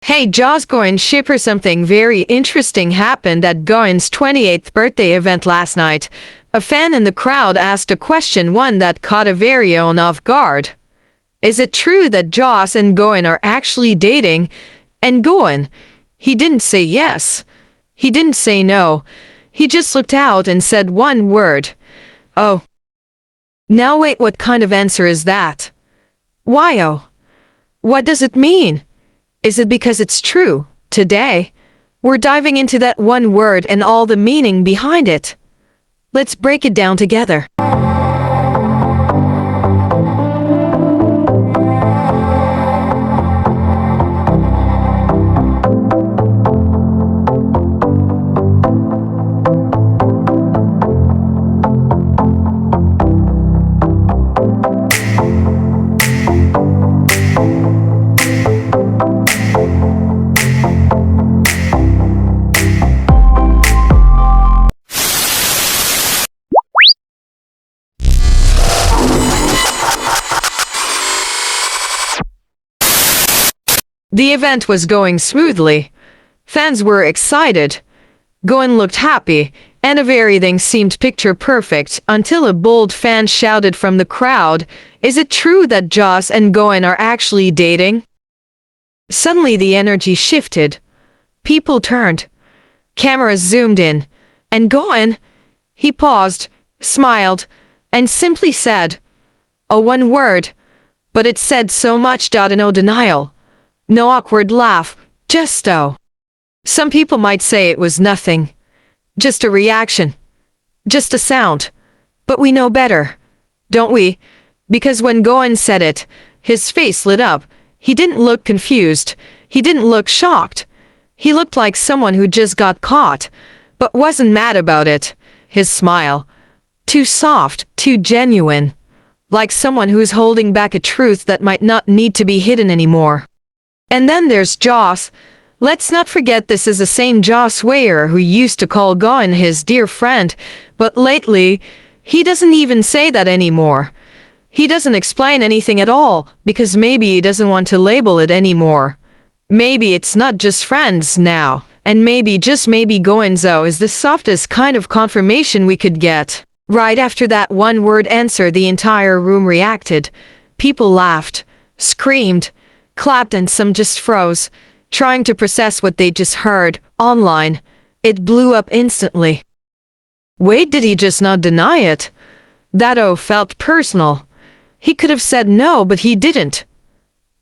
Hey, Goen, shipper, something very interesting happened at Goen's 28th birthday event last night. A fan in the crowd asked a question, one that caught a very own off guard. Is it true that Joss and Goen are actually dating? And Goen, he didn't say yes. He didn't say no. He just looked out and said one word. Oh. Now wait, what kind of answer is that? Why oh? What does it mean? Is it because it's true? Today, we're diving into that one word and all the meaning behind it. Let's break it down together. The event was going smoothly. Fans were excited. Goen looked happy, and everything seemed picture perfect until a bold fan shouted from the crowd, "Is it true that Joss and Goen are actually dating?" Suddenly the energy shifted. People turned. Cameras zoomed in. And Goen, he paused, smiled, and simply said, "Oh, one word." But it said so much. No denial. No awkward laugh, just oh. Some people might say it was nothing. Just a reaction. Just a sound. But we know better, don't we? Because when Goen said it, his face lit up. He didn't look confused. He didn't look shocked. He looked like someone who just got caught, but wasn't mad about it. His smile. Too soft, too genuine. Like someone who's holding back a truth that might not need to be hidden anymore. And then there's Joss. Let's not forget this is the same Joss Weir who used to call Goen his dear friend, but lately, he doesn't even say that anymore. He doesn't explain anything at all, because maybe he doesn't want to label it anymore. Maybe it's not just friends now, and maybe, just maybe, Goenzo is the softest kind of confirmation we could get. Right after that one-word answer, the entire room reacted. People laughed, screamed, clapped, and some just froze, trying to process what they just heard. Online, it blew up instantly. Wait, did he just not deny it? That felt personal. He could have said no, but he didn't.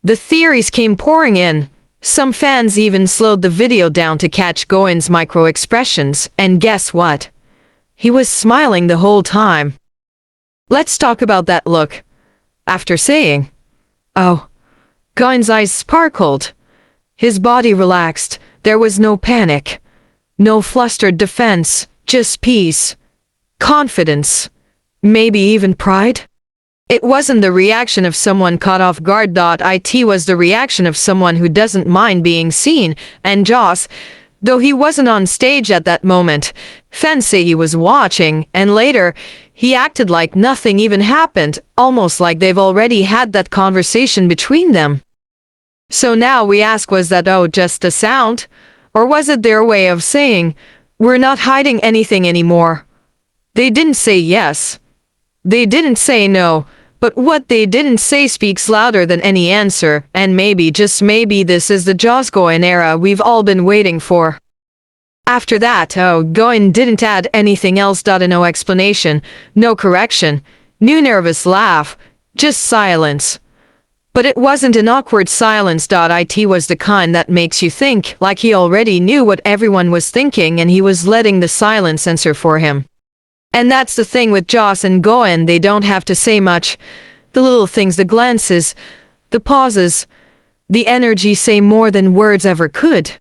The theories came pouring in. Some fans even slowed the video down to catch Goen's micro-expressions, and guess what? He was smiling the whole time. Let's talk about that look. After saying, "Oh," Goen's eyes sparkled. His body relaxed. There was no panic. No flustered defense. Just peace. Confidence. Maybe even pride? It wasn't the reaction of someone caught off guard. It was the reaction of someone who doesn't mind being seen. And Joss, though he wasn't on stage at that moment, fans say he was watching, and later, he acted like nothing even happened, almost like they've already had that conversation between them. So now we ask, was that just a sound? Or was it their way of saying, we're not hiding anything anymore? They didn't say yes. They didn't say no. But what they didn't say speaks louder than any answer, and maybe, just maybe, this is the jossgawin era we've all been waiting for. After that, Goen didn't add anything else. No explanation, no correction, no nervous laugh, just silence. But it wasn't an awkward silence. It was the kind that makes you think, like he already knew what everyone was thinking and he was letting the silence answer for him. And that's the thing with Joss and Goen, they don't have to say much. The little things, the glances, the pauses, the energy say more than words ever could.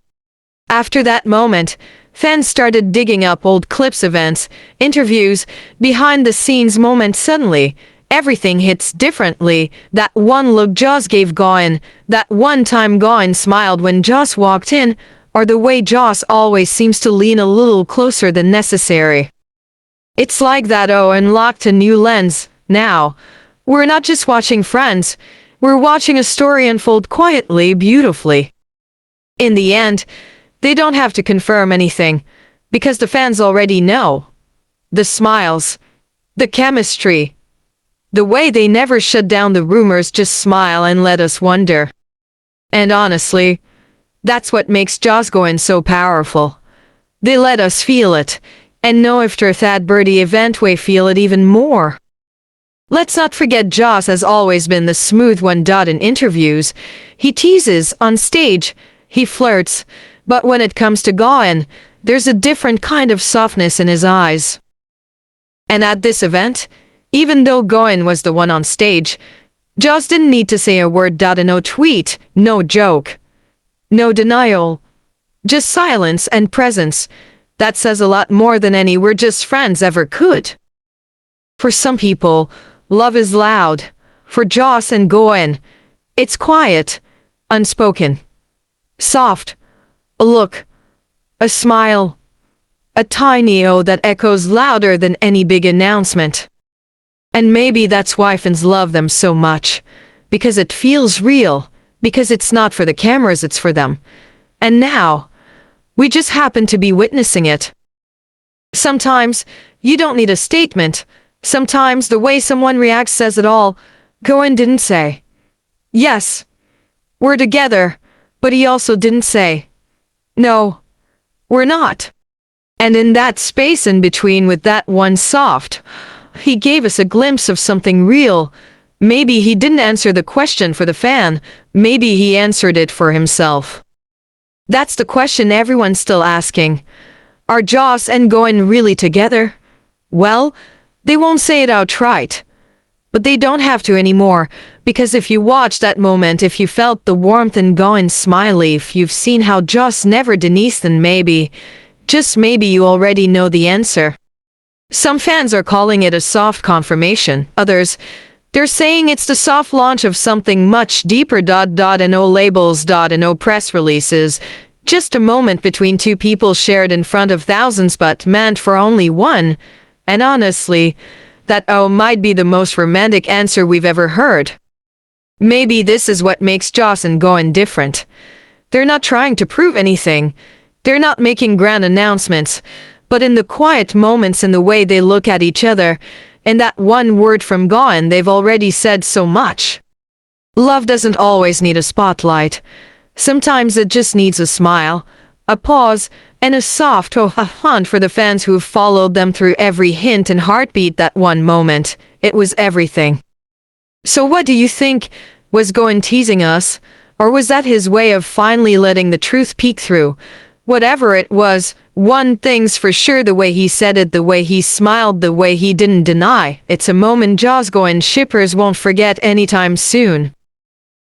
After that moment, fans started digging up old clips, events, interviews, behind-the-scenes moments. Suddenly, everything hits differently. That one look Joss gave Goen, that one time Goen smiled when Joss walked in, or the way Joss always seems to lean a little closer than necessary. It's like that unlocked a new lens. Now, we're not just watching friends, we're watching a story unfold quietly, beautifully. In the end, they don't have to confirm anything, because the fans already know. The smiles, the chemistry, the way they never shut down the rumors, just smile and let us wonder. And honestly, that's what makes jossgawin so powerful. They let us feel it, and know after that birdie event we feel it even more. Let's not forget Joss has always been the smooth one. In interviews, he teases, on stage, he flirts, but when it comes to Gawin, there's a different kind of softness in his eyes. And at this event, even though Goen was the one on stage, Joss didn't need to say a word. No tweet, no joke, no denial, just silence and presence. That says a lot more than any "we're just friends" ever could. For some people, love is loud. For Joss and Goen, it's quiet, unspoken, soft, a look, a smile, a tiny "oh" that echoes louder than any big announcement. And maybe that's why fans love them so much, because it feels real, because it's not for the cameras, it's for them. And now, we just happen to be witnessing it. Sometimes, you don't need a statement. Sometimes the way someone reacts says it all. Goen didn't say, "Yes, we're together," but he also didn't say, "No, we're not." And in that space in between, with that one soft, he gave us a glimpse of something real. Maybe he didn't answer the question for the fan, maybe he answered it for himself. That's the question everyone's still asking. Are Joss and Goen really together? Well, they won't say it outright. But they don't have to anymore, because if you watched that moment, if you felt the warmth in Goen's smile, if you've seen how Joss never denies, then maybe, just maybe, you already know the answer. Some fans are calling it a soft confirmation. Others, they're saying it's the soft launch of something much deeper. No labels, no press releases. Just a moment between two people shared in front of thousands, but meant for only one. And honestly, that "oh" might be the most romantic answer we've ever heard. Maybe this is what makes Joss and Goen different. They're not trying to prove anything. They're not making grand announcements. But in the quiet moments, in the way they look at each other, in that one word from Goen, they've already said so much. Love doesn't always need a spotlight. Sometimes it just needs a smile, a pause, and a soft "oh" hunt for the fans who've followed them through every hint and heartbeat. That one moment, it was everything. So what do you think? Was Goen teasing us? Or was that his way of finally letting the truth peek through? Whatever it was, one thing's for sure: the way he said it, the way he smiled, the way he didn't deny. It's a moment jossgawin shippers won't forget anytime soon.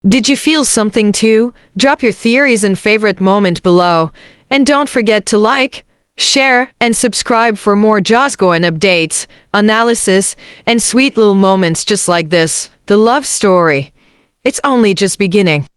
Did you feel something too? Drop your theories and favorite moment below. And don't forget to like, share, and subscribe for more jossgawin updates, analysis, and sweet little moments just like this. The love story, it's only just beginning.